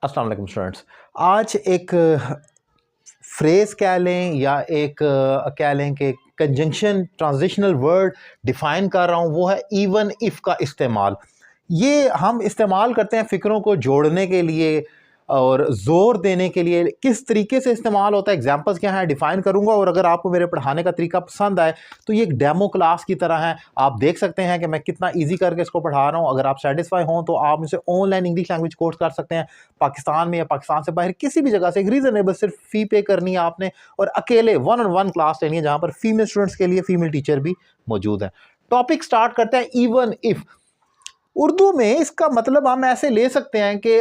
अस्सलाम वालेकुम स्टूडेंट्स। आज एक फ्रेज़ कह लें या एक कह लें कि कंजंक्शन ट्रांजिशनल वर्ड डिफ़ाइन कर रहा हूँ, वो है इवन इफ़ का इस्तेमाल। ये हम इस्तेमाल करते हैं फ़िक्रों को जोड़ने के लिए और ज़ोर देने के लिए। किस तरीके से इस्तेमाल होता है, एग्जांपल्स क्या हैं, डिफ़ाइन करूँगा। और अगर आपको मेरे पढ़ाने का तरीका पसंद आए तो ये एक डेमो क्लास की तरह है। आप देख सकते हैं कि मैं कितना ईजी करके इसको पढ़ा रहा हूँ। अगर आप सेटिस्फाई हों तो आप मुझसे ऑनलाइन इंग्लिश लैंग्वेज कोर्स कर सकते हैं, पाकिस्तान में या पाकिस्तान से बाहर किसी भी जगह से। एक रीज़नेबल सिर्फ फ़ी पे करनी है आपने और अकेले 1-on-1 क्लास लेनी है, जहाँ पर फीमेल स्टूडेंट्स के लिए फीमेल टीचर भी मौजूद है। टॉपिक स्टार्ट करते हैं इवन इफ़। उर्दू में इसका मतलब हम ऐसे ले सकते हैं कि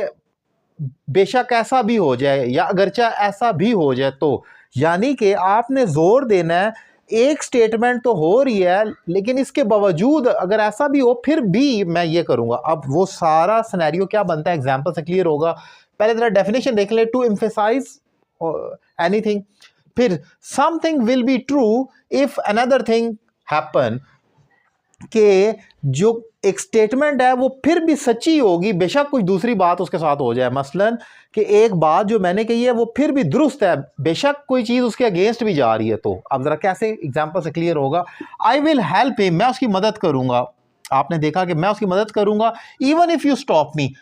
बेशक ऐसा भी हो जाए या अगरचा ऐसा भी हो जाए, तो यानी कि आपने जोर देना है। एक स्टेटमेंट तो हो रही है लेकिन इसके बावजूद अगर ऐसा भी हो फिर भी मैं ये करूंगा। अब वो सारा सिनेरियो क्या बनता है, एग्जांपल से क्लियर होगा। पहले जरा डेफिनेशन देख ले। टू एम्फेसाइज एनीथिंग, फिर something will be true if another thing happen, कि जो एक स्टेटमेंट है वो फिर भी सच्ची होगी बेशक कुछ दूसरी बात उसके साथ हो जाए। मसलन कि एक बात जो मैंने कही है वो फिर भी दुरुस्त है बेशक कोई चीज़ उसके अगेंस्ट भी जा रही है। तो अब ज़रा कैसे एग्जांपल से क्लियर होगा। आई विल हेल्प हिम, मैं उसकी मदद करूंगा। आपने देखा कि मैं उसकी मदद करूंगा। Even if you stop me,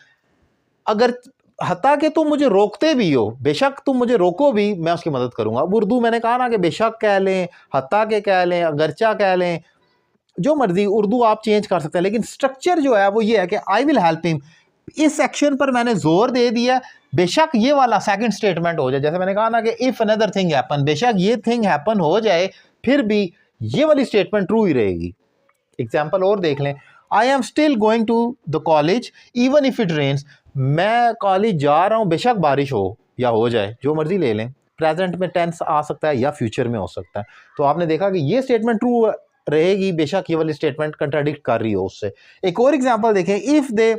अगर हत्ता कि तुम मुझे रोकते भी हो, बेशक तुम मुझे रोको भी, मैं उसकी मदद करूंगा। अब उर्दू मैंने कहा ना कि बेशक कह लें, हत्ता के कह लें, अगरचा कह लें, जो मर्जी उर्दू आप चेंज कर सकते हैं, लेकिन स्ट्रक्चर जो है वो ये है कि आई विल हेल्प हिम। इस एक्शन पर मैंने जोर दे दिया, बेशक ये वाला सेकंड स्टेटमेंट हो जाए। जैसे मैंने कहा ना कि इफ अनदर थिंग हैपन, बेशक ये थिंग हैपन हो जाए फिर भी ये वाली स्टेटमेंट ट्रू ही रहेगी। एग्जाम्पल और देख लें। I am still going to the college even if it rains, मैं कॉलेज जा रहा हूँ बेशक बारिश हो या हो जाए, जो मर्जी ले लें। प्रेजेंट में टेंस आ सकता है या फ्यूचर में हो सकता है। तो आपने देखा कि ये स्टेटमेंट ट्रू रहेगी बेशक ये वाली स्टेटमेंट कंट्राडिक्ट कर रही हो उससे। एक और एग्जांपल देखें। If they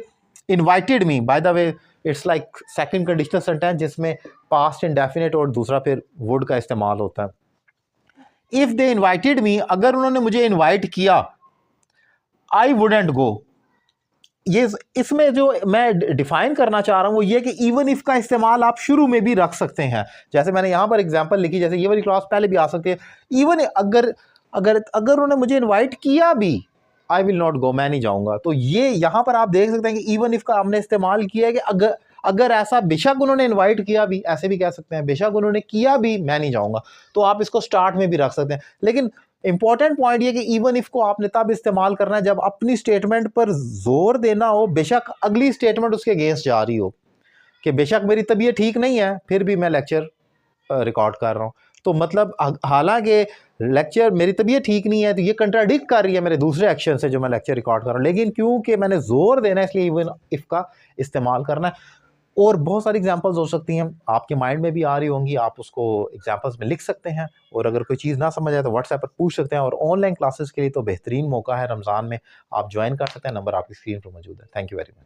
invited me, by the way it's like second conditional sentence जिसमें पास्ट इंडेफिनिट और दूसरा फिर वुड का इस्तेमाल होता है। इफ दे इनवाइटेड मी, अगर उन्होंने मुझे इनवाइट किया, आई वुडेंट गो। ये इसमें जो मैं डिफाइन करना चाह रहा हूं वो ये कि इवन इफ का इस्तेमाल आप शुरू में भी रख सकते हैं। जैसे मैंने यहां पर एग्जांपल लिखी, जैसे ये वाली क्लास पहले भी आ सकती है। इवन अगर अगर अगर उन्होंने मुझे इनवाइट किया भी, आई विल नॉट गो, मैं नहीं जाऊंगा। तो ये यहां पर आप देख सकते हैं कि इवन इफ का हमने इस्तेमाल किया है कि अगर अगर ऐसा बेशक उन्होंने इनवाइट किया भी, ऐसे भी कह सकते हैं बेशक उन्होंने किया भी, मैं नहीं जाऊंगा। तो आप इसको स्टार्ट में भी रख सकते हैं। लेकिन इंपॉर्टेंट पॉइंट ये कि इवन इफ को आपने तब इस्तेमाल करना है जब अपनी स्टेटमेंट पर जोर देना हो, बेशक अगली स्टेटमेंट उसके अगेंस्ट जा रही हो। कि बेशक मेरी तबीयत ठीक नहीं है फिर भी मैं लेक्चर रिकॉर्ड कर रहा हूँ। तो मतलब हालांकि लेक्चर मेरी तबीयत ठीक नहीं है तो ये कंट्राडिक्ट कर रही है मेरे दूसरे एक्शन से जो मैं लेक्चर रिकॉर्ड कर रहा हूँ, लेकिन क्योंकि मैंने जोर देना है इसलिए इवन इफ का इस्तेमाल करना है। और बहुत सारी एग्जांपल्स हो सकती हैं, आपके माइंड में भी आ रही होंगी, आप उसको एग्जांपल्स में लिख सकते हैं। और अगर कोई चीज़ ना समझ आए तो व्हाट्सएप पर पूछ सकते हैं। और ऑनलाइन क्लासेस के लिए तो बेहतरीन मौका है, रमज़ान में आप ज्वाइन कर सकते हैं। नंबर आपकी स्क्रीन पर मौजूद है। Thank you very much.